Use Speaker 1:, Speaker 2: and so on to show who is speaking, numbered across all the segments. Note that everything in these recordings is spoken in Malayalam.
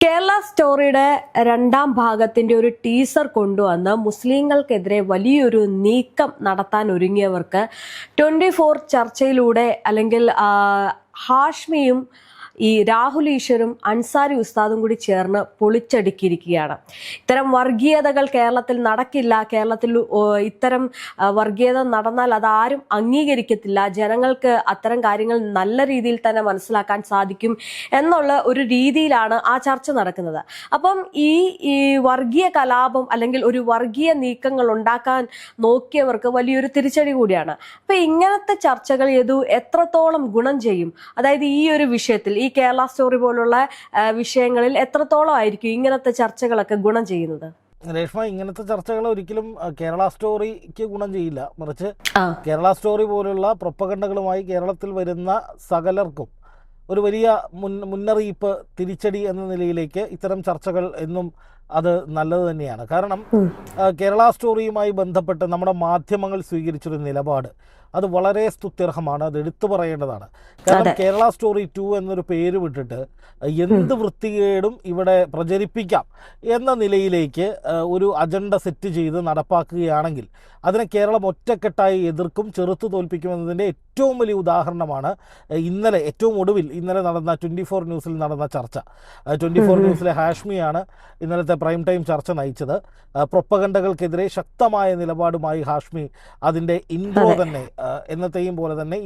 Speaker 1: കേരള സ്റ്റോറിയുടെ രണ്ടാം ഭാഗത്തിന്റെ ഒരു ടീസർ കൊണ്ടുവന്ന് മുസ്ലിങ്ങൾക്കെതിരെ വലിയൊരു നീക്കം നടത്താൻ ഒരുങ്ങിയവർക്ക് 24 ചർച്ചയിലൂടെ അല്ലെങ്കിൽ ഹാഷ്മിയും ഈ രാഹുൽ ഈശ്വരും അൻസാരി ഉസ്താദും കൂടി ചേർന്ന് പൊളിച്ചടുക്കിയിരിക്കുകയാണ്. ഇത്തരം വർഗീയതകൾ കേരളത്തിൽ നടക്കില്ല, കേരളത്തിൽ ഇത്തരം വർഗീയത നടന്നാൽ അതാരും അംഗീകരിക്കത്തില്ല, ജനങ്ങൾക്ക് അത്തരം കാര്യങ്ങൾ നല്ല രീതിയിൽ തന്നെ മനസ്സിലാക്കാൻ സാധിക്കും എന്നുള്ള ഒരു രീതിയിലാണ് ആ ചർച്ച നടക്കുന്നത്. അപ്പം ഈ വർഗീയ കലാപം അല്ലെങ്കിൽ ഒരു വർഗീയ നീക്കങ്ങൾ ഉണ്ടാക്കാൻ നോക്കിയവർക്ക് വലിയൊരു തിരിച്ചടി കൂടിയാണ്. അപ്പൊ ഇങ്ങനത്തെ ചർച്ചകൾ എത്രത്തോളം ഗുണം ചെയ്യും? അതായത് ഈ ഒരു വിഷയത്തിൽ, ഈ കേരള സ്റ്റോറി പോലുള്ള വിഷയങ്ങളിൽ എത്രത്തോളം ആയിരിക്കും ഇങ്ങനത്തെ ചർച്ചകളൊക്കെ ഗുണം ചെയ്യുന്നത്?
Speaker 2: രേഷ്മ, ഇങ്ങനത്തെ ചർച്ചകൾ ഒരിക്കലും കേരള സ്റ്റോറിക്ക് ഗുണം ചെയ്യില്ല. മറിച്ച് കേരള സ്റ്റോറി പോലുള്ള പ്രൊപ്പഗണ്ടകളുമായി കേരളത്തിൽ വരുന്ന സകലർക്കും ഒരു വലിയ മുന്നറിയിപ്പ്, തിരിച്ചടി എന്ന നിലയിലേക്ക് ഇത്തരം ചർച്ചകൾ എന്നും അത് നല്ലത് തന്നെയാണ്. കാരണം കേരള സ്റ്റോറിയുമായി ബന്ധപ്പെട്ട് നമ്മുടെ മാധ്യമങ്ങൾ സ്വീകരിച്ചൊരു നിലപാട് അത് വളരെ സ്തുത്യർഹമാണ്, അത് എടുത്തു പറയേണ്ടതാണ്. കാരണം കേരള സ്റ്റോറി 2 എന്നൊരു പേര് വിട്ടിട്ട് എന്ത് വൃത്തികേടും ഇവിടെ പ്രചരിപ്പിക്കാം എന്ന നിലയിലേക്ക് ഒരു അജണ്ട സെറ്റ് ചെയ്ത് നടപ്പാക്കുകയാണെങ്കിൽ അതിനെ കേരളം ഒറ്റക്കെട്ടായി എതിർക്കും, ചെറുത്തു തോൽപ്പിക്കുമെന്നതിൻ്റെ ഏറ്റവും വലിയ ഉദാഹരണമാണ് ഏറ്റവും ഒടുവിൽ ഇന്നലെ നടന്ന 24 ന്യൂസിൽ നടന്ന ചർച്ച. 24 ന്യൂസിലെ ഹാഷ്മിയാണ് ഇന്നലത്തെ പ്രൈം ടൈം ചർച്ച നയിച്ചത്. പ്രൊപ്പഗണ്ടകൾക്കെതിരെ ശക്തമായ നിലപാടുമായി ഹാഷ്മി അതിൻ്റെ ഇൻട്രോ തന്നെ എന്നത്തെയും പോലെ തന്നെ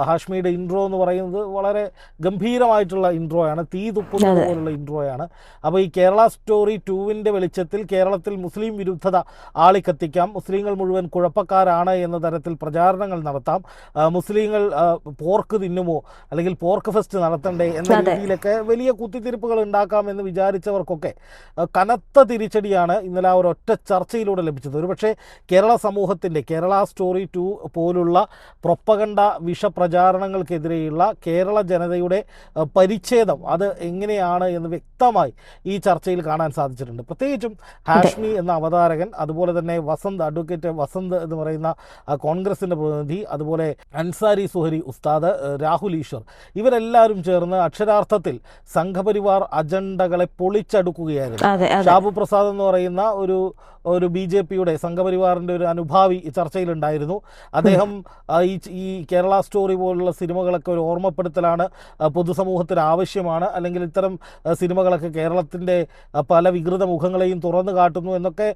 Speaker 2: ഹാഷ്മിയുടെ ഇൻട്രോ എന്ന് പറയുന്നത് വളരെ ഗംഭീരമായിട്ടുള്ള ഇൻട്രോയാണ്, തീ തുപ്പുന്നത് പോലുള്ള ഇൻട്രോയാണ്. അപ്പോൾ ഈ കേരള സ്റ്റോറി 2വിൻ്റെ വെളിച്ചത്തിൽ കേരളത്തിൽ മുസ്ലിം വിരുദ്ധത ആളിക്കത്തിക്കാം, മുസ്ലിങ്ങൾ മുഴുവൻ കുഴപ്പക്കാരാണ് എന്ന തരത്തിൽ പ്രചാരണങ്ങൾ നടത്താം, മുസ്ലിങ്ങൾ പോർക്ക് തിന്നുമോ അല്ലെങ്കിൽ പോർക്ക് ഫെസ്റ്റ് നടത്തണ്ടേ എന്ന രീതിയിലൊക്കെ വലിയ കുത്തിത്തിരിപ്പുകൾ ഉണ്ടാക്കാമെന്ന് വിചാരിച്ചവർക്കൊക്കെ കനത്ത തിരിച്ചടിയാണ് ഇന്നലെ ആ ഒരൊറ്റ ചർച്ചയിലൂടെ ലഭിച്ചത്. ഒരുപക്ഷെ കേരള സമൂഹത്തിൻ്റെ കേരള സ്റ്റോറി 2 പോലുള്ള പ്രൊപ്പഗണ്ട വിഷപ്രചാരണങ്ങൾക്കെതിരെയുള്ള കേരള ജനതയുടെ പരിച്ഛേദം അത് എങ്ങനെയാണ് എന്ന് വ്യക്തമായി ഈ ചർച്ചയിൽ കാണാൻ സാധിച്ചിട്ടുണ്ട്. പ്രത്യേകിച്ചും ഹാഷ്മി എന്ന അവതാരകൻ, അതുപോലെ തന്നെ അഡ്വക്കേറ്റ് വസന്ത് എന്ന് പറയുന്ന കോൺഗ്രസിൻ്റെ പ്രതിനിധി, അതുപോലെ അൻസാരി സുഹരി ഉസ്താദ്, രാഹുൽ ഈശ്വർ, ഇവരെല്ലാവരും ചേർന്ന് അക്ഷരാർത്ഥത്തിൽ സംഘപരിവാർ അജണ്ടകളെ പൊളിച്ചടുക്കുകയായിരുന്നു. ഷാബു പ്രസാദ് എന്ന് പറയുന്ന ഒരു BJPയുടെ സംഘപരിവാറിൻ്റെ ഒരു അനുഭാവി ചർച്ചയിലുണ്ടായിരുന്നു. അദ്ദേഹം ഈ കേരള സ്റ്റോറി പോലുള്ള സിനിമകളൊക്കെ ഒരു ഓർമ്മപ്പെടുത്തലാണ്, പൊതുസമൂഹത്തിന് ആവശ്യമാണ്, അല്ലെങ്കിൽ ഇത്തരം സിനിമകളൊക്കെ കേരളത്തിൻ്റെ പല വികൃത മുഖങ്ങളെയും തുറന്നു കാട്ടുന്നു എന്നൊക്കെ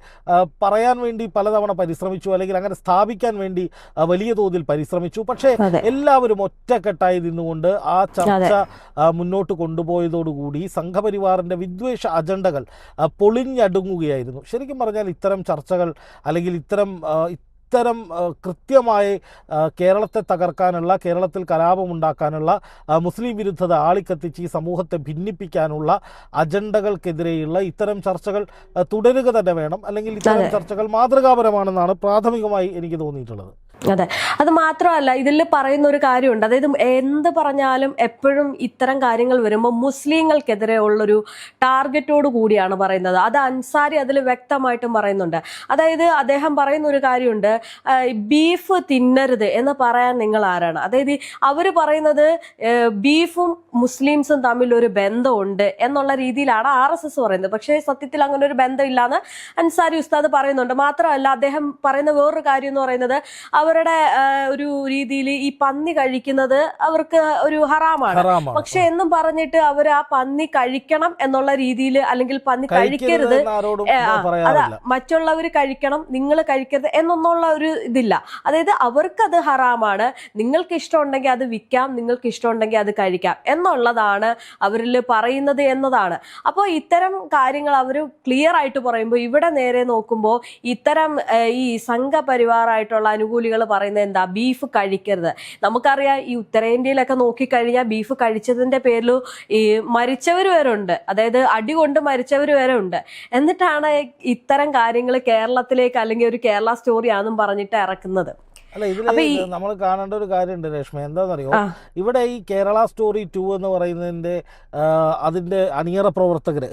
Speaker 2: പറയാൻ വേണ്ടി പലതവണ പരിശ്രമിച്ചു, അല്ലെങ്കിൽ അങ്ങനെ സ്ഥാപിക്കാൻ വേണ്ടി വലിയ തോതിൽ പരിശ്രമിച്ചു. പക്ഷേ എല്ലാവരും ഒറ്റക്കെട്ടായി നിന്നുകൊണ്ട് ആ ചർച്ച മുന്നോട്ട് കൊണ്ടുപോയതോടുകൂടി സംഘപരിവാറിൻ്റെ വിദ്വേഷ അജണ്ടകൾ പൊളിഞ്ഞടുങ്ങുകയായിരുന്നു. ശരിക്കും പറഞ്ഞാൽ ഇത്തരം ചർച്ചകൾ അല്ലെങ്കിൽ ഇത്തരം കൃത്യമായി കേരളത്തെ തകർക്കാനുള്ള, കേരളത്തിൽ കലാപമുണ്ടാക്കാനുള്ള, മുസ്ലിം വിരുദ്ധത ആളിക്കത്തിച്ച് ഈ സമൂഹത്തെ ഭിന്നിപ്പിക്കാനുള്ള അജണ്ടകൾക്കെതിരെയുള്ള ഇത്തരം ചർച്ചകൾ തുടരുക തന്നെ വേണം. അല്ലെങ്കിൽ ഇത്തരം ചർച്ചകൾ മാതൃകാപരമാണെന്നാണ് പ്രാഥമികമായി എനിക്ക് തോന്നിയിട്ടുള്ളത്.
Speaker 1: അതെ, അത് മാത്രമല്ല ഇതിൽ പറയുന്ന ഒരു കാര്യമുണ്ട്. അതായത് എന്ത് പറഞ്ഞാലും എപ്പോഴും ഇത്തരം കാര്യങ്ങൾ വരുമ്പോൾ മുസ്ലിങ്ങൾക്കെതിരെ ഉള്ളൊരു ടാർഗറ്റോട് കൂടിയാണ് പറയുന്നത്. അത് അൻസാരി അതിൽ വ്യക്തമായിട്ടും പറയുന്നുണ്ട്. അതായത് അദ്ദേഹം പറയുന്ന ഒരു കാര്യമുണ്ട്, ബീഫ് തിന്നരുത് എന്ന് പറയാൻ നിങ്ങൾ ആരാണ്? അതായത് അവർ പറയുന്നത് ബീഫും മുസ്ലിംസും തമ്മിൽ ഒരു ബന്ധമുണ്ട് എന്നുള്ള രീതിയിലാണ് RSS പറയുന്നത്. പക്ഷേ സത്യത്തിൽ അങ്ങനെ ഒരു ബന്ധമില്ലാന്ന് അൻസാരി ഉസ്താദ് പറയുന്നുണ്ട്. മാത്രമല്ല അദ്ദേഹം പറയുന്ന വേറൊരു കാര്യം എന്ന് പറയുന്നത്, അവരുടെ ഒരു രീതിയിൽ ഈ പന്നി കഴിക്കുന്നത് അവർക്ക് ഒരു ഹറാമാണ്. പക്ഷെ എന്നും പറഞ്ഞിട്ട് അവർ ആ പന്നി കഴിക്കണം എന്നുള്ള രീതിയിൽ, അല്ലെങ്കിൽ പന്നി കഴിക്കരുത്, അതാ മറ്റുള്ളവർ കഴിക്കണം നിങ്ങൾ കഴിക്കരുത് എന്നൊന്നുള്ള ഒരു ഇതില്ല. അതായത് അവർക്കത് ഹറാമാണ്, നിങ്ങൾക്ക് ഇഷ്ടമുണ്ടെങ്കിൽ അത് വിൽക്കാം, നിങ്ങൾക്ക് ഇഷ്ടമുണ്ടെങ്കിൽ അത് കഴിക്കാം എന്നുള്ളതാണ് അവരിൽ പറയുന്നത് എന്നതാണ്. അപ്പോൾ ഇത്തരം കാര്യങ്ങൾ അവർ ക്ലിയർ ആയിട്ട് പറയുമ്പോൾ ഇവിടെ നേരെ നോക്കുമ്പോൾ ഇത്തരം ഈ സംഘപരിവാറായിട്ടുള്ള അനുകൂലികൾ പറയുന്നത് എന്താ? ബീഫ് കഴിക്കരുത്. നമുക്കറിയാം ഈ ഉത്തരേന്ത്യയിലൊക്കെ നോക്കിക്കഴിഞ്ഞാൽ ബീഫ് കഴിച്ചതിന്റെ പേരിൽ ഈ മരിച്ചവർ വരെ ഉണ്ട്, അതായത് അടി കൊണ്ട് മരിച്ചവർ വരെ ഉണ്ട്. എന്നിട്ടാണ് ഇത്തരം കാര്യങ്ങൾ കേരളത്തിലേക്ക് അല്ലെങ്കിൽ ഒരു കേരള സ്റ്റോറി ആണെന്നും പറഞ്ഞിട്ട് ഇറക്കുന്നത്.
Speaker 2: അല്ല, ഇതിൽ നമ്മൾ കാണേണ്ട ഒരു കാര്യമുണ്ട് രേഷ്മ, എന്താണെന്നറിയോ, ഇവിടെ ഈ കേരള സ്റ്റോറി 2 എന്ന് പറയുന്നതിൻ്റെ അതിൻ്റെ അണിയറ പ്രവർത്തകർ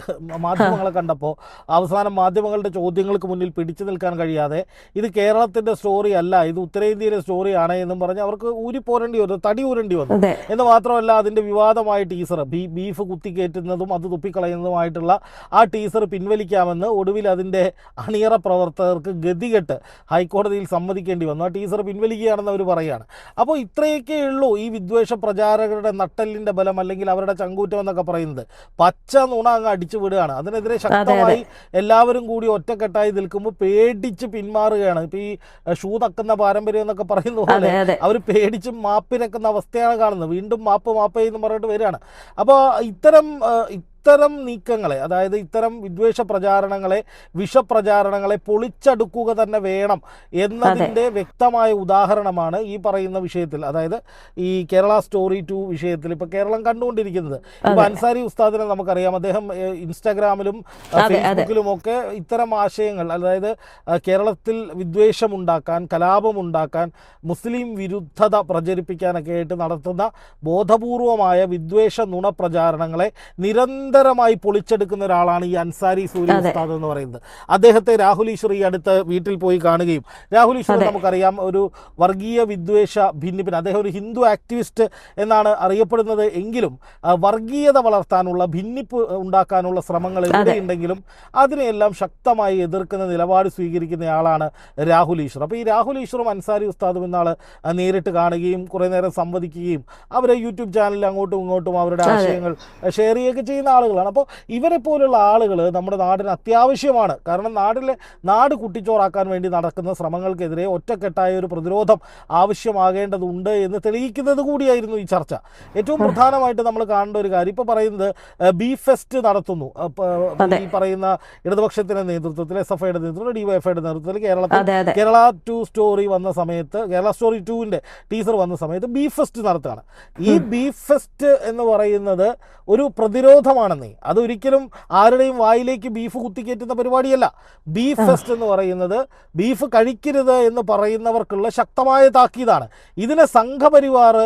Speaker 2: മാധ്യമങ്ങളെ കണ്ടപ്പോൾ അവസാനം മാധ്യമങ്ങളുടെ ചോദ്യങ്ങൾക്ക് മുന്നിൽ പിടിച്ചു നിൽക്കാൻ കഴിയാതെ ഇത് കേരളത്തിൻ്റെ സ്റ്റോറി അല്ല, ഇത് ഉത്തരേന്ത്യയിലെ സ്റ്റോറിയാണ് എന്നും പറഞ്ഞ് അവർക്ക് ഊരിപ്പോരേണ്ടി വന്നു, തടി ഊരേണ്ടി വന്നു. എന്ന് മാത്രമല്ല, അതിൻ്റെ വിവാദമായ ടീസർ, ബീഫ് കുത്തിക്കയറ്റുന്നതും അത് തുപ്പിക്കളയുന്നതുമായിട്ടുള്ള ആ ടീസർ പിൻവലിക്കാമെന്ന് ഒടുവിൽ അതിൻ്റെ അണിയറ പ്രവർത്തകർക്ക് ഗതികെട്ട് ഹൈക്കോടതിയിൽ സമ്മതിക്കേണ്ടി വന്നു. ആ ടീസർ പിൻവലിക്കുകയാണെന്ന് അവർ പറയുകയാണ്. അപ്പോൾ ഇത്രയൊക്കെ ഉള്ളൂ ഈ വിദ്വേഷ പ്രചാരകരുടെ നട്ടലിൻ്റെ ബലം, അല്ലെങ്കിൽ അവരുടെ ചങ്കൂറ്റം എന്നൊക്കെ പറയുന്നത്. പച്ച നുണ അങ്ങ് അടിച്ചു വിടുകയാണ്. അതിനെതിരെ ശക്തമായി എല്ലാവരും കൂടി ഒറ്റക്കെട്ടായി നിൽക്കുമ്പോൾ പേടിച്ച് പിന്മാറുകയാണ്. ഇപ്പം ഈ ഷൂ തക്കുന്ന പാരമ്പര്യം എന്നൊക്കെ പറയുന്ന പോലെ അവർ പേടിച്ച് മാപ്പിരക്കുന്ന അവസ്ഥയാണ് കാണുന്നത്. വീണ്ടും മാപ്പ് എന്ന് പറഞ്ഞിട്ട് വരികയാണ്. അപ്പോൾ ഇത്തരം നീക്കങ്ങളെ, അതായത് ഇത്തരം വിദ്വേഷ പ്രചാരണങ്ങളെ, വിഷപ്രചാരണങ്ങളെ പൊളിച്ചടുക്കുക തന്നെ വേണം എന്നതിൻ്റെ വ്യക്തമായ ഉദാഹരണമാണ് ഈ പറയുന്ന വിഷയത്തിൽ, അതായത് ഈ കേരള സ്റ്റോറി 2 വിഷയത്തിൽ ഇപ്പോൾ കേരളം കണ്ടുകൊണ്ടിരിക്കുന്നത്. ഇപ്പോൾ അൻസാരി ഉസ്താദിനെ നമുക്കറിയാം, അദ്ദേഹം ഇൻസ്റ്റാഗ്രാമിലും ഫേസ്ബുക്കിലുമൊക്കെ ഇത്തരം ആശയങ്ങൾ, അതായത് കേരളത്തിൽ വിദ്വേഷമുണ്ടാക്കാൻ, കലാപമുണ്ടാക്കാൻ, മുസ്ലിം വിരുദ്ധത പ്രചരിപ്പിക്കാനൊക്കെ ആയിട്ട് നടത്തുന്ന ബോധപൂർവമായ വിദ്വേഷ നുണ പ്രചാരണങ്ങളെ നിരന്തരമായി പൊളിച്ചെടുക്കുന്ന ഒരാളാണ് ഈ അൻസാരി സൂരി ഉസ്താദ് എന്ന് പറയുന്നത്. അദ്ദേഹത്തെ രാഹുൽ ഈശ്വർ ഈ അടുത്ത് വീട്ടിൽ പോയി കാണുകയും, രാഹുൽ ഈശ്വർ നമുക്കറിയാം ഒരു വർഗീയ വിദ്വേഷ ഭിന്നിപ്പിന്, അദ്ദേഹം ഒരു ഹിന്ദു ആക്ടിവിസ്റ്റ് എന്നാണ് അറിയപ്പെടുന്നത് എങ്കിലും വർഗീയത വളർത്താനുള്ള, ഭിന്നിപ്പ് ഉണ്ടാക്കാനുള്ള ശ്രമങ്ങൾ എവിടെയുണ്ടെങ്കിലും അതിനെയെല്ലാം ശക്തമായി എതിർക്കുന്ന നിലപാട് സ്വീകരിക്കുന്നയാളാണ് രാഹുൽ ഈശ്വർ. അപ്പോൾ ഈ രാഹുൽ ഈശ്വറും അൻസാരി ഉസ്താദും ഇന്നാൾ നേരിട്ട് കാണുകയും കുറേ നേരം സംവദിക്കുകയും അവരെ യൂട്യൂബ് ചാനലിൽ അങ്ങോട്ടും ഇങ്ങോട്ടും അവരുടെ ആശയങ്ങൾ ഷെയർ ചെയ്യുകയൊക്കെ ചെയ്യുന്ന ആളുകളാണ്. അപ്പോൾ ഇവരെ പോലുള്ള ആളുകൾ നമ്മുടെ നാടിന് അത്യാവശ്യമാണ്. കാരണം നാട് കുട്ടിച്ചോറാക്കാൻ വേണ്ടി നടക്കുന്ന ശ്രമങ്ങൾക്കെതിരെ ഒറ്റക്കെട്ടായ ഒരു പ്രതിരോധം ആവശ്യമാകേണ്ടതുണ്ട് എന്ന് തെളിയിക്കുന്നത് കൂടിയായിരുന്നു ഈ ചർച്ച. ഏറ്റവും പ്രധാനമായിട്ട് നമ്മൾ കാണേണ്ട ഒരു കാര്യം, ഇപ്പോൾ പറയുന്നത് ബീഫ് ഫെസ്റ്റ് നടത്തുന്നു. ഈ പറയുന്ന ഇടതുപക്ഷത്തിൻ്റെ നേതൃത്വത്തിൽ, SFIയുടെ നേതൃത്വത്തിൽ, DYFIയുടെ നേതൃത്വത്തിൽ കേരളത്തിൽ കേരള 2 സ്റ്റോറി വന്ന സമയത്ത്, കേരള സ്റ്റോറി 2ൻ്റെ ടീസർ വന്ന സമയത്ത് ബീഫ് ഫെസ്റ്റ് നടത്തുകയാണ്. ഈ ബീഫ് ഫെസ്റ്റ് എന്ന് പറയുന്നത് ഒരു പ്രതിരോധമാണെന്നേ, അതൊരിക്കലും ആരുടെയും വായിലേക്ക് ബീഫ് കുത്തിക്കയറ്റുന്ന പരിപാടിയല്ല. ബീഫ് ഫെസ്റ്റ് എന്ന് പറയുന്നത് ബീഫ് കഴിക്കരുത് എന്ന് പറയുന്നവർക്കുള്ള ശക്തമായ താക്കീതാണ്. ഇതിനെ സംഘപരിവാർ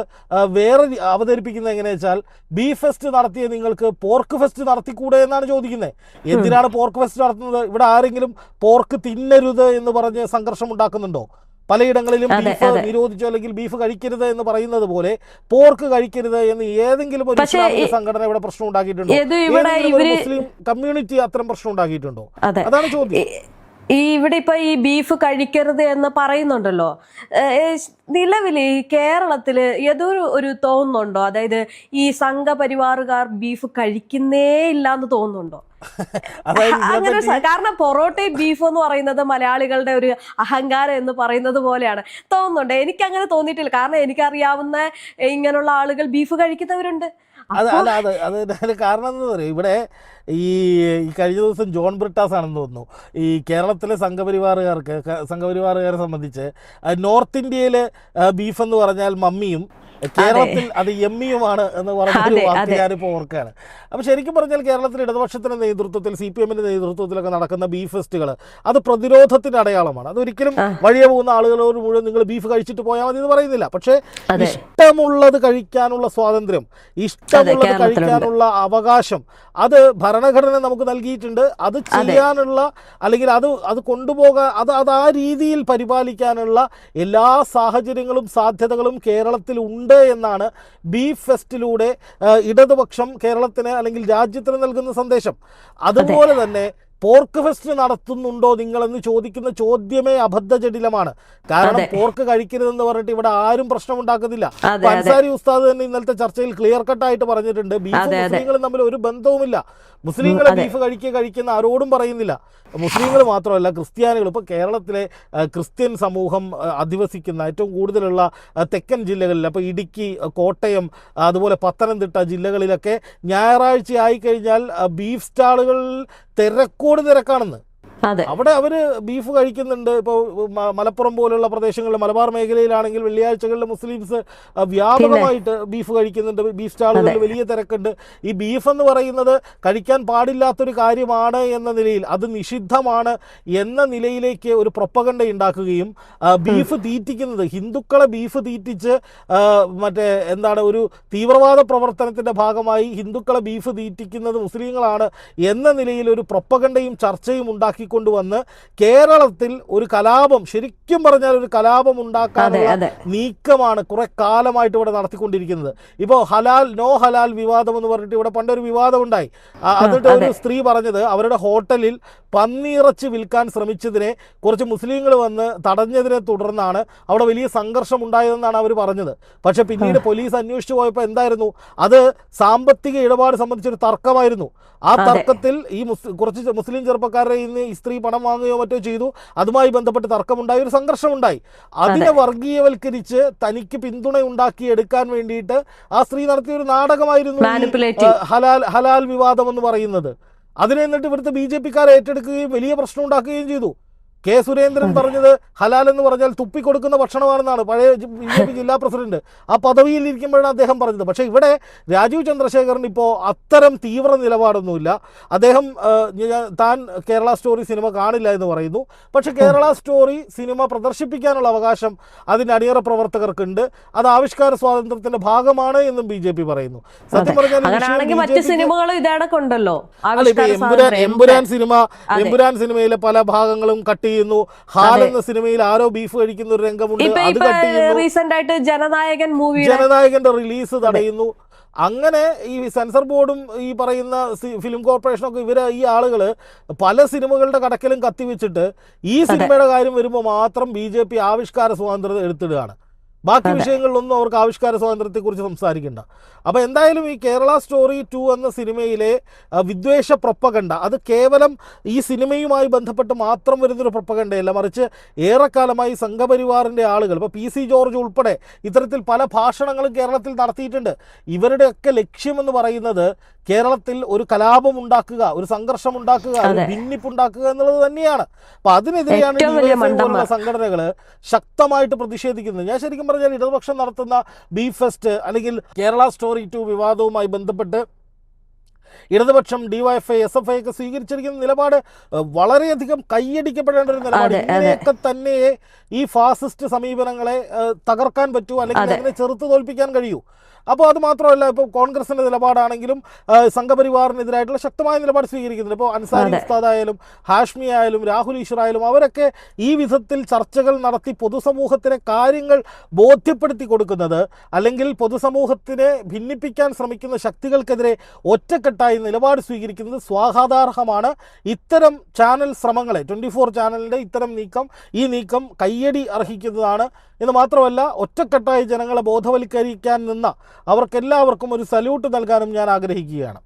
Speaker 2: വേറെ അവതരിപ്പിക്കുന്നത് എങ്ങനെയാ വെച്ചാൽ, ബീഫ് ഫെസ്റ്റ് നടത്തിയ നിങ്ങൾക്ക് പോർക്ക് ഫെസ്റ്റ് നടത്തിക്കൂടെ എന്നാണ് ചോദിക്കുന്നത്. എന്തിനാണ് പോർക്ക് ഫെസ്റ്റ് നടത്തുന്നത്? ഇവിടെ ആരെങ്കിലും പോർക്ക് തിന്നരുത് എന്ന് പറഞ്ഞ് സംഘർഷം ഉണ്ടാക്കുന്നുണ്ടോ? പലയിടങ്ങളിലും ബീഫ് നിരോധിച്ചു, അല്ലെങ്കിൽ ബീഫ് കഴിക്കരുത് എന്ന് പറയുന്നത് പോലെ പോർക്ക് കഴിക്കരുത് എന്ന് ഏതെങ്കിലും ഒരു ഇസ്ലാമിക സംഘടന ഇവിടെ പ്രശ്നം ഉണ്ടാക്കിയിട്ടുണ്ടോ? മുസ്ലിം കമ്മ്യൂണിറ്റി അത്തരം പ്രശ്നം ഉണ്ടാക്കിയിട്ടുണ്ടോ? അതാണ് ചോദ്യം.
Speaker 1: ഇവിടെ ഇപ്പൊ ഈ ബീഫ് കഴിക്കരുത് എന്ന് പറയുന്നുണ്ടല്ലോ, നിലവിൽ ഈ കേരളത്തില് ഏതൊരു ഒരു തോന്നുന്നുണ്ടോ? അതായത് ഈ സംഘപരിവാറുകാർ ബീഫ് കഴിക്കുന്നേ ഇല്ല എന്ന് തോന്നുന്നുണ്ടോ? അങ്ങനെ, കാരണം പൊറോട്ടയും ബീഫ് എന്ന് പറയുന്നത് മലയാളികളുടെ ഒരു അഹങ്കാരം എന്ന് പറയുന്നത് പോലെയാണ് തോന്നുന്നുണ്ട്. എനിക്ക് അങ്ങനെ തോന്നിയിട്ടില്ല. കാരണം എനിക്കറിയാവുന്ന ഇങ്ങനെയുള്ള ആളുകൾ ബീഫ് കഴിക്കുന്നവരുണ്ട്.
Speaker 2: അത് കാരണം എന്താ പറയുക, ഇവിടെ ഈ കഴിഞ്ഞ ദിവസം ജോൺ ബ്രിട്ടാസ് ആണെന്ന് തോന്നുന്നു ഈ കേരളത്തിലെ സംഘപരിവാറുകാരെ സംബന്ധിച്ച് നോർത്ത് ഇന്ത്യയിൽ ബീഫ് എന്ന് പറഞ്ഞാൽ മമ്മിയും, കേരളത്തിൽ അത് എമ്മിയുമാണ് എന്ന് പറഞ്ഞൊരു വാക്ക് ഞാനിപ്പോൾ ഓർക്കുകയാണ്. അപ്പോൾ ശരിക്കും പറഞ്ഞാൽ കേരളത്തിൽ ഇടതുപക്ഷത്തിൻ്റെ നേതൃത്വത്തിൽ, CPMൻ്റെ നേതൃത്വത്തിലൊക്കെ നടക്കുന്ന ബീഫ് ഫെസ്റ്റുകൾ അത് പ്രതിരോധത്തിൻ്റെ അടയാളമാണ്. അതൊരിക്കലും വഴിയെ പോകുന്ന ആളുകളോട് മുഴുവൻ നിങ്ങൾ ബീഫ് കഴിച്ചിട്ട് പോയാൽ മതി എന്ന് പറയുന്നില്ല. പക്ഷേ ഇഷ്ടമുള്ളത് കഴിക്കാനുള്ള സ്വാതന്ത്ര്യം, ഇഷ്ടമുള്ളത് കഴിക്കാനുള്ള അവകാശം അത് ഭരണഘടന നമുക്ക് നൽകിയിട്ടുണ്ട്. അത് ചെയ്യാനുള്ള, അല്ലെങ്കിൽ അത് കൊണ്ടുപോകാൻ, അത് ആ രീതിയിൽ പരിപാലിക്കാനുള്ള എല്ലാ സാഹചര്യങ്ങളും സാധ്യതകളും കേരളത്തിൽ ഉണ്ട് എന്നാണ് ബീഫ് ഫെസ്റ്റിലൂടെ ഇടതുപക്ഷം കേരളത്തിന് അല്ലെങ്കിൽ രാജ്യത്തിന് നൽകുന്ന സന്ദേശം. അതുപോലെ തന്നെ പോർക്ക് ഫെസ്റ്റ് നടത്തുന്നുണ്ടോ നിങ്ങളെന്ന് ചോദിക്കുന്ന ചോദ്യമേ അബദ്ധജടിലമാണ്. കാരണം പോർക്ക് കഴിക്കരുതെന്ന് പറഞ്ഞിട്ട് ഇവിടെ ആരും പ്രശ്നമുണ്ടാക്കുന്നില്ല. അൻസാരി ഉസ്താദ് തന്നെ ഇന്നലത്തെ ചർച്ചയിൽ ക്ലിയർ കട്ടായിട്ട് പറഞ്ഞിട്ടുണ്ട്, ബീഫും മുസ്ലിങ്ങളും തമ്മിൽ ഒരു ബന്ധവുമില്ല. മുസ്ലിങ്ങളെ ബീഫ് കഴിക്കുന്ന ആരോടും പറയുന്നില്ല. മുസ്ലിങ്ങൾ മാത്രമല്ല, ക്രിസ്ത്യാനികൾ, ഇപ്പോൾ കേരളത്തിലെ ക്രിസ്ത്യൻ സമൂഹം അധിവസിക്കുന്ന ഏറ്റവും കൂടുതലുള്ള തെക്കൻ ജില്ലകളിൽ, അപ്പോൾ ഇടുക്കി, കോട്ടയം, അതുപോലെ പത്തനംതിട്ട ജില്ലകളിലൊക്കെ ഞായറാഴ്ച ആയിക്കഴിഞ്ഞാൽ ബീഫ് സ്റ്റാളുകൾ തിരക്കാണെന്ന്.
Speaker 1: അതെ
Speaker 2: അവിടെ അവർ ബീഫ് കഴിക്കുന്നുണ്ട്. ഇപ്പോൾ മലപ്പുറം പോലുള്ള പ്രദേശങ്ങളിൽ, മലബാർ മേഖലയിലാണെങ്കിൽ വെള്ളിയാഴ്ചകളിൽ മുസ്ലിംസ് വ്യാപകമായിട്ട് ബീഫ് കഴിക്കുന്നുണ്ട്. ബീഫ് സ്റ്റാളുകളിൽ വലിയ തിരക്കുണ്ട്. ഈ ബീഫ് എന്ന് പറയുന്നത് കഴിക്കാൻ പാടില്ലാത്തൊരു കാര്യമാണ് എന്ന നിലയിൽ, അത് നിഷിദ്ധമാണ് എന്ന നിലയിലേക്ക് ഒരു പ്രൊപ്പഗണ്ട ഉണ്ടാക്കുകയും ബീഫ് തീറ്റിക്കുന്നത്, ഹിന്ദുക്കളെ ബീഫ് തീറ്റിച്ച് മറ്റേ എന്താണ് ഒരു തീവ്രവാദ പ്രവർത്തനത്തിൻ്റെ ഭാഗമായി ഹിന്ദുക്കളെ ബീഫ് തീറ്റിക്കുന്നത് മുസ്ലിങ്ങളാണ് എന്ന നിലയിൽ ഒരു പ്രൊപ്പഗണ്ടയും ചർച്ചയും ഉണ്ടാക്കിക്കൊണ്ടുവന്ന് കേരളത്തിൽ ഒരു കലാപം, ശരിക്കും പറഞ്ഞാൽ ഒരു കലാപം ഉണ്ടാക്കാനുള്ള നീക്കമാണ് കുറെ കാലമായിട്ട് ഇവിടെ നടത്തിക്കൊണ്ടിരിക്കുന്നത്. ഇപ്പോൾ ഹലാൽ നോ ഹലാൽ വിവാദം എന്ന് പറഞ്ഞിട്ട് ഇവിടെ പണ്ടൊരു വിവാദം ഉണ്ടായി. എന്നിട്ട് ഒരു സ്ത്രീ പറഞ്ഞത് അവരുടെ ഹോട്ടലിൽ പന്നിയിറച്ചി വിൽക്കാൻ ശ്രമിച്ചതിനെ കുറച്ച് മുസ്ലിങ്ങൾ വന്ന് തടഞ്ഞതിനെ തുടർന്നാണ് അവിടെ വലിയ സംഘർഷം ഉണ്ടായതെന്നാണ് അവർ പറഞ്ഞത്. പക്ഷെ പിന്നീട് പോലീസ് അന്വേഷിച്ചു പോയപ്പോൾ എന്തായിരുന്നു, അത് സാമ്പത്തിക ഇടപാട് സംബന്ധിച്ചൊരു തർക്കമായിരുന്നു. ആ തർക്കത്തിൽ ഈ കുറച്ച് മുസ്ലിം ചെറുപ്പക്കാരുടെ ഇന്ന് ഈ സ്ത്രീ പണം വാങ്ങുകയോ മറ്റോ ചെയ്തു. അതുമായി ബന്ധപ്പെട്ട് തർക്കമുണ്ടായി, ഒരു സംഘർഷമുണ്ടായി. അതിനെ വർഗീയവൽക്കരിച്ച് തനിക്ക് പിന്തുണ ഉണ്ടാക്കിയെടുക്കാൻ വേണ്ടിയിട്ട് ആ സ്ത്രീ നടത്തിയ ഒരു നാടകമായിരുന്നു ഹലാൽ വിവാദം എന്ന് പറയുന്നത്. അതിനെ എന്നിട്ട് ഇവിടുത്തെ BJP-ക്കാർ ഏറ്റെടുക്കുകയും വലിയ പ്രശ്നം ഉണ്ടാക്കുകയും ചെയ്തു. കെ സുരേന്ദ്രൻ പറഞ്ഞത് ഹലാൽ എന്ന് പറഞ്ഞാൽ തുപ്പിക്കൊടുക്കുന്ന ഭക്ഷണമാണെന്നാണ് പഴയ BJP ജില്ലാ പ്രസിഡന്റ് ആ പദവിയിൽ ഇരിക്കുമ്പോഴാണ് അദ്ദേഹം പറഞ്ഞത്. പക്ഷേ ഇവിടെ രാജീവ് ചന്ദ്രശേഖരൻ ഇപ്പോൾ അത്തരം തീവ്ര നിലപാടൊന്നുമില്ല. അദ്ദേഹം താൻ കേരള സ്റ്റോറി സിനിമ കാണില്ല എന്ന് പറയുന്നു. പക്ഷേ കേരള സ്റ്റോറി സിനിമ പ്രദർശിപ്പിക്കാനുള്ള അവകാശം അതിൻ്റെ അണിയറ പ്രവർത്തകർക്കുണ്ട്. അത് ആവിഷ്കാര സ്വാതന്ത്ര്യത്തിന്റെ ഭാഗമാണ് എന്നും BJP പറയുന്നു. സത്യം പറഞ്ഞാൽ എമ്പുരാൻ സിനിമയിലെ പല ഭാഗങ്ങളും കട്ട് ചെയ്യുന്നു. ഹാൽ എന്ന സിനിമയിൽ ആരോ ബീഫ് കഴിക്കുന്ന ഒരു രംഗമുണ്ട്, അത് കട്ട് ചെയ്യുന്നു. ജനനായകന്റെ റിലീസ് തടയുന്നു. അങ്ങനെ ഈ സെൻസർ ബോർഡും ഈ പറയുന്ന ഫിലിം കോർപ്പറേഷനൊക്കെ ഈ ആളുകൾ പല സിനിമകളുടെ കടക്കലും കത്തിവെച്ചിട്ട് ഈ സിനിമയുടെ കാര്യം വരുമ്പോൾ മാത്രം BJP ആവിഷ്കാര സ്വാതന്ത്ര്യം എടുത്തിടുകയാണ്. ബാക്കി വിഷയങ്ങളിലൊന്നും അവർക്ക് ആവിഷ്കാര സ്വാതന്ത്ര്യത്തെക്കുറിച്ച് സംസാരിക്കേണ്ട. അപ്പോൾ എന്തായാലും ഈ കേരള സ്റ്റോറി 2 എന്ന സിനിമയിലെ വിദ്വേഷ പ്രൊപ്പഗണ്ട അത് കേവലം ഈ സിനിമയുമായി ബന്ധപ്പെട്ട് മാത്രം വരുന്നൊരു പ്രൊപ്പഗണ്ടയല്ല, മറിച്ച് ഏറെക്കാലമായി സംഘപരിവാറിൻ്റെ ആളുകൾ, ഇപ്പോൾ PC ജോർജ് ഉൾപ്പെടെ ഇത്തരത്തിൽ പല ഭാഷണങ്ങളും കേരളത്തിൽ നടത്തിയിട്ടുണ്ട്. ഇവരുടെയൊക്കെ ലക്ഷ്യമെന്ന് പറയുന്നത് കേരളത്തിൽ ഒരു കലാപം ഉണ്ടാക്കുക, ഒരു സംഘർഷം ഉണ്ടാക്കുക, ഒരു ഭിന്നിപ്പുണ്ടാക്കുക എന്നുള്ളത് തന്നെയാണ്. അപ്പോൾ അതിനെതിരെയാണ് സംഘടനകൾ ശക്തമായിട്ട് പ്രതിഷേധിക്കുന്നത്. ഞാൻ ശരിക്കും പറഞ്ഞാൽ ഇടതുപക്ഷം നടത്തുന്ന ബീഫ് ഫെസ്റ്റ് അല്ലെങ്കിൽ കേരള സ്റ്റോറി 2 വിവാദവുമായി ബന്ധപ്പെട്ട് ഇടതുപക്ഷം, DYFI, SFI ഒക്കെ സ്വീകരിച്ചിരിക്കുന്ന നിലപാട് വളരെയധികം കൈയടിക്കപ്പെടേണ്ട ഒരു നിലപാട്. ഇങ്ങനെയൊക്കെ തന്നെ ഈ ഫാസിസ്റ്റ് സമീപനങ്ങളെ തകർക്കാൻ പറ്റൂ, അല്ലെങ്കിൽ അതിനെ ചെറുത്ത് തോൽപ്പിക്കാൻ കഴിയൂ. അപ്പോൾ അത് മാത്രമല്ല, ഇപ്പോൾ കോൺഗ്രസിൻ്റെ നിലപാടാണെങ്കിലും സംഘപരിവാറിനെതിരായിട്ടുള്ള ശക്തമായ നിലപാട് സ്വീകരിക്കുന്നുണ്ട്. ഇപ്പോൾ അൻസാരി ഉസ്താദ് ആയാലും ഹാഷ്മി ആയാലും രാഹുൽ ഈശ്വർ ആയാലും അവരൊക്കെ ഈ വിധത്തിൽ ചർച്ചകൾ നടത്തി പൊതുസമൂഹത്തിനെ കാര്യങ്ങൾ ബോധ്യപ്പെടുത്തി കൊടുക്കുന്നത്, അല്ലെങ്കിൽ പൊതുസമൂഹത്തിനെ ഭിന്നിപ്പിക്കാൻ ശ്രമിക്കുന്ന ശക്തികൾക്കെതിരെ ഒറ്റക്കെട്ടായി നിലപാട് സ്വീകരിക്കുന്നത് സ്വാഗതാർഹമാണ്. ഇത്തരം ചാനൽ ശ്രമങ്ങളെ 24 ചാനലിൻ്റെ ഇത്തരം ഈ നീക്കം കയ്യടി അർഹിക്കുന്നതാണ് എന്ന് മാത്രമല്ല, ഒറ്റക്കെട്ടായി ജനങ്ങളെ ബോധവൽക്കരിക്കാൻ നിന്ന അവർക്കെല്ലാവർക്കും ഒരു സല്യൂട്ട് നൽകാനും ഞാൻ ആഗ്രഹിക്കുകയാണ്.